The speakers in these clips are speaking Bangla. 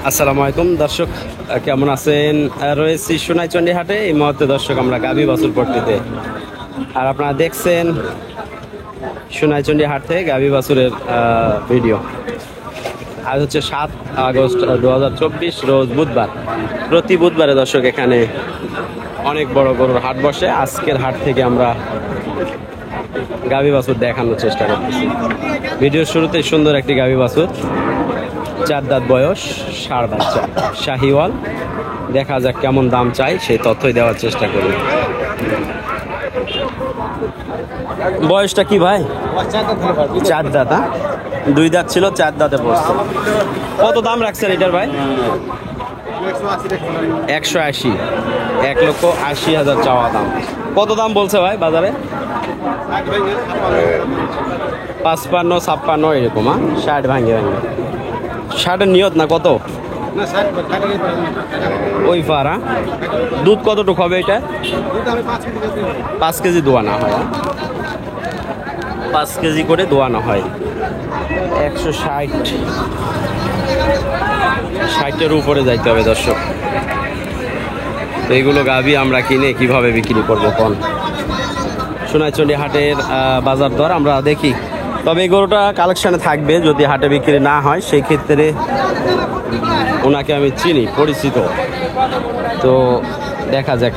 আসসালামু আলাইকুম দর্শক, কেমন আছেন? রয়েছি সোনাইচন্ডী হাটে। এই মুহূর্তে দর্শক আমরা গাভী বাছুর পট্টিতে, আর আপনারা দেখছেন সোনাইচন্ডী হাট থেকে গাভী বাছুরের ভিডিও। আজ হচ্ছে 7 আগস্ট 2024, রোজ বুধবার। প্রতি বুধবারে দর্শক এখানে অনেক বড় গরুর হাট বসে। আজকের হাট থেকে আমরা গাভী বাছুর দেখানোর চেষ্টা করতেছি। ভিডিওর শুরুতে সুন্দর একটি গাভী বাছুর, 4 দাঁত বয়স, ষাঁড় বাচ্চা, শাহিওয়াল। দেখা যাক কেমন দাম চাই, সেই তথ্যই দেওয়ার চেষ্টা করি। বয়সটা কি ভাই? 4 দাঁত। 2 দাঁত ছিল, 4 দাঁতে পড়ছে। কত দাম রাখছেন এটার ভাই? 180, 1,80,000 চাওয়া দাম। কত দাম বলছে ভাই বাজারে? 55, 56 এরকম। 60 ভাঙে 60-এর নিয়ত না কত? ওই পারা দুধ কতটুকু হবে এটা? 5 কেজি দোয়ানো হয়। 5 কেজি করে দোয়ানো হয়। 160-র উপরে যাইতে হবে দর্শক। তো এইগুলো গাভী আমরা কিনে কিভাবে বিক্রি করবো কোন? সোনাইচন্ডী হাটের বাজার দর আমরা দেখি। তবে এই গরুটা কালেকশানে থাকবে, যদি হাটে বিক্রি না হয় সেই ক্ষেত্রে ওনাকে আমি চিনি, পরিচিত। তো দেখা যাক,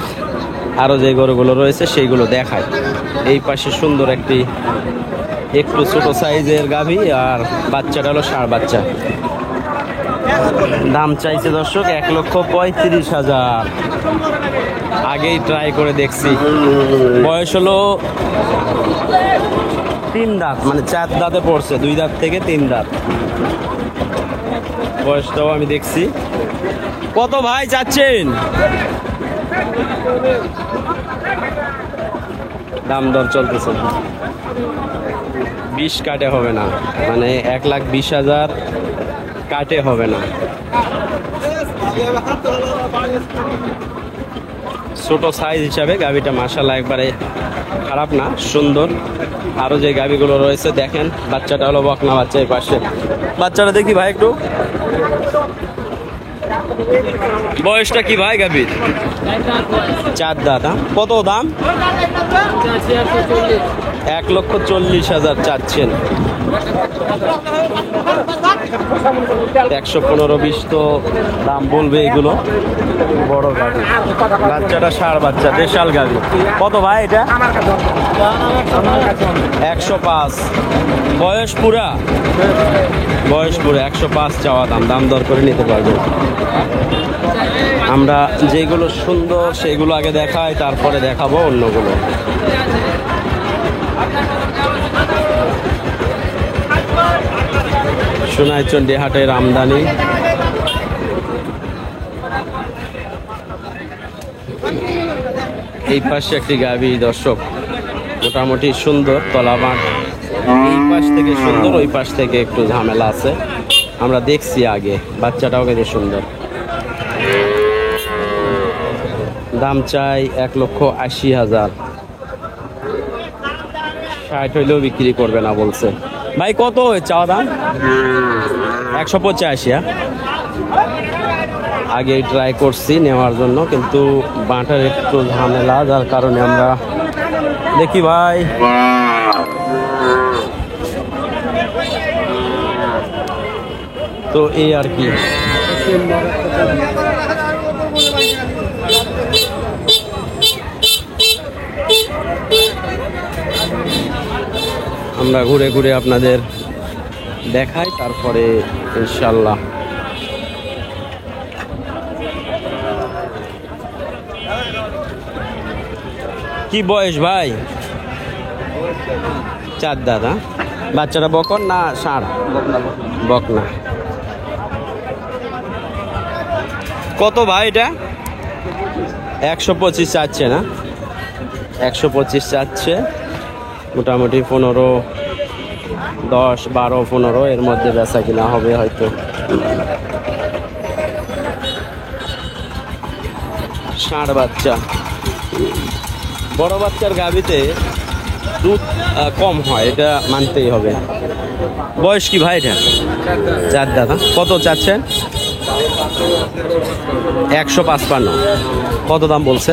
আরও যে গরুগুলো রয়েছে সেইগুলো দেখায়। এই পাশে সুন্দর একটু ছোট সাইজের গাভী, আর বাচ্চাটা হলো ষাঁড় বাচ্চা। দাম চাইছে দর্শক 1,35,000। আগেই ট্রাই করে দেখছি। বয়স হলো 3 দাঁত, মানে 4 দাঁতে পড়ছে, 2 দাঁত থেকে 3 দাঁত। বয়সটাও আমি দেখছি। কত ভাই চাচ্ছেন? দাম দর চলতেছে। 20 কাটে হবে না, মানে 1,20,000 কাটে হবে না। ছোট সাইজ হিসাবে গাভীটা মাশাআল্লাহ একবারে খারাপ না, সুন্দর। আরো যে গাভীগুলো রয়েছে দেখেন। বাচ্চাটা হলো বকনা বাচ্চা। এই পাশে বাচ্চাটা দেখি ভাই একটু। বয়সটা কি ভাই গাভীর? 4 দাঁত। কত দাম? 1,40,000 চাচ্ছেন। 115-20 তো দাম বলবে এগুলো। বড় গাভী, বাচ্চাটা ষাঁড় বাচ্চা, দেশাল গাভী। কত ভাই এটা? 105। বয়স পুরা? বয়স পুরা। 105 চাওয়া দাম। দাম দর করে নিতে পারবেন। আমরা যেগুলো সুন্দর সেগুলো আগে দেখাই, তারপরে দেখাবো অন্যগুলো। সোনাইচন্ডী হাটের আমদানি। এই পাশে একটি গাভী দর্শক, মোটামুটি সুন্দর তলাবাট। এই পাশ থেকে সুন্দর, ওই পাশ থেকে একটু ঝামেলা আছে। আমরা দেখছি আগে। বাচ্চাটাও কিন্তু সুন্দর। দাম চাই 1,80,000। 60 হইলেও বিক্রি করবে না বলছে। ভাই কত চাওয়া দাম? 185। আগে ট্রাই করছি নেওয়ার জন্য, কিন্তু বাঁটার একটু ঝামেলা, যার কারণে আমরা দেখি ভাই। তো এই আর কি। আমরা ঘুরে ঘুরে আপনাদের দেখাই, তারপরে ইনশাল্লাহ। কি বয়স ভাই? 4 দাঁত। বাচ্চাটা বকন না ষাঁড়? বকনা। কত ভাই এটা? 125 চাচ্ছে না? 125 চাচ্ছে। মোটামুটি 15, 10, 12, 15 এর মধ্যে বেচা কিনা হবে হয়তো। ষাঁড় বাচ্চা। বড় বাচ্চার গাভীতে দুধ কম হয়, এটা মানতেই হবে। বয়স কি ভাই এটা? 4 দাঁত। কত চাচ্ছেন? 155। কত দাম বলছে?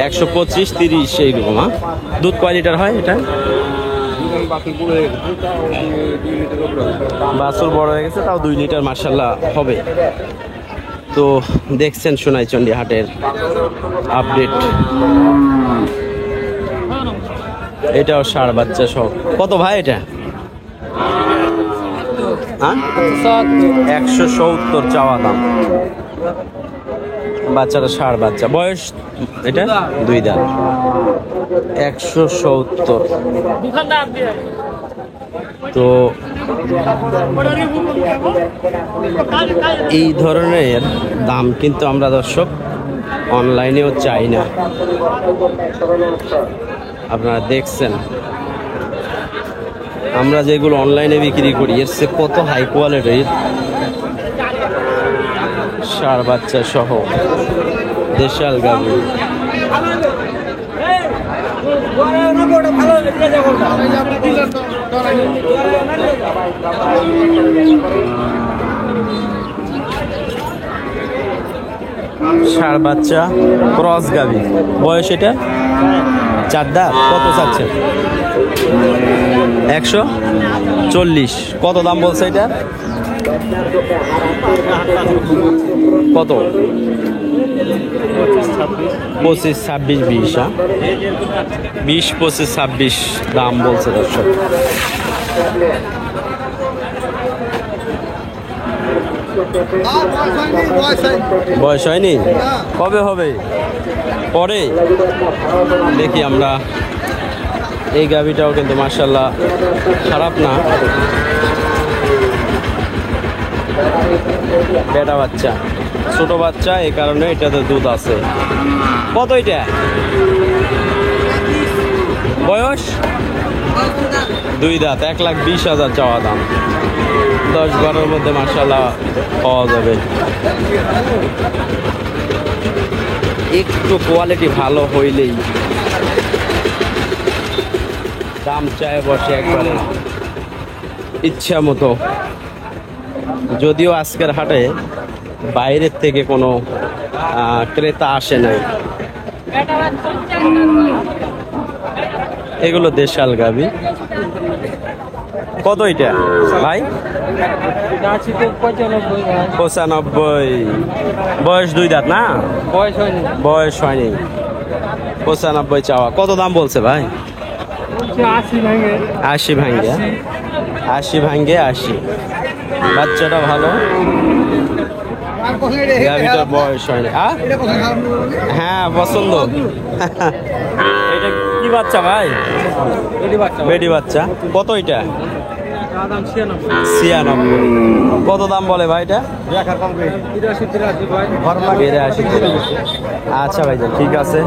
125, 30 এইরকম। হ্যাঁ, দুধ কয় লিটার হয় এটা? বাছুর বড় হয়ে গেছে, তাও 2 লিটার মার্শাল্লাহ হবে। তো দেখছেন সোনাইচন্ডী হাটের আপডেট। এটাও ষাঁড় বাচ্চা সব। কত ভাই এটা? 170 চাওয়া দাম। বাচ্চাটা ষাঁড় বাচ্চা, বয়স এটা 2 দাঁত। 170। তো এই ধরনের দাম কিন্তু আমরা দর্শক অনলাইনেও চাই না। আপনারা দেখছেন আমরা যেগুলো অনলাইনে বিক্রি করি এর চেয়ে কত হাই কোয়ালিটির ষাঁড় বাচ্চা সহ দেশাল গাভী। ষাঁড় বাচ্চা ক্রস গাভী, বয়স এটা 4 দাঁত। কত চাচ্ছে? 140। কত দাম বলছে এটা? কত? 25, 26, 20। 20, 25, 26 দাম বলছে দর্শক। বয়স হয়নি, কবে হবে? পরে দেখি আমরা। এই গাভীটাও কিন্তু মাশাআল্লাহ খারাপ না, বেটা বাচ্চা, ছোট বাচ্চা, এই কারণে এটাতে দুধ আছে। কত এটা? বয়স 2 দাঁত। 1,20,000 চাওয়া দাম। 10-12 মধ্যে মাশাআল্লাহ পাওয়া যাবে। একটু কোয়ালিটি ভালো হইলেই দাম চায় বসে একবারে ইচ্ছা মতো। যদিও আজকের হাটে বাইরের থেকে কোনো ক্রেতা আসে নাই। এগুলো দেশাল গাভী। কত এটা ভাই? 95। বয়স 2 দাঁত না? বয়স হয়নি। 95 চাওয়া। কত দাম বলছে ভাই? 80 ভাঙ্গে। 80 ভাঙ্গে 80। বাচ্চাটা ভালো, গাভীটার বয়স হয়নি। হ্যাঁ পছন্দ। এটা কি বাচ্চা ভাই? বেডি বাচ্চা। কত এটা? 96। কত দাম বলে ভাই এটা? 83। আচ্ছা ভাই, ঠিক আছে।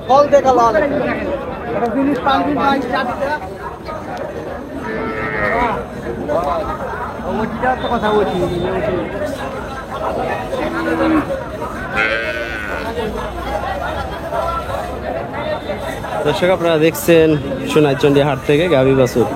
ফল দেখাল কথা বলছি। দর্শক আপনারা দেখছেন সোনাইচন্ডী হাট থেকে গাভী বাছুর।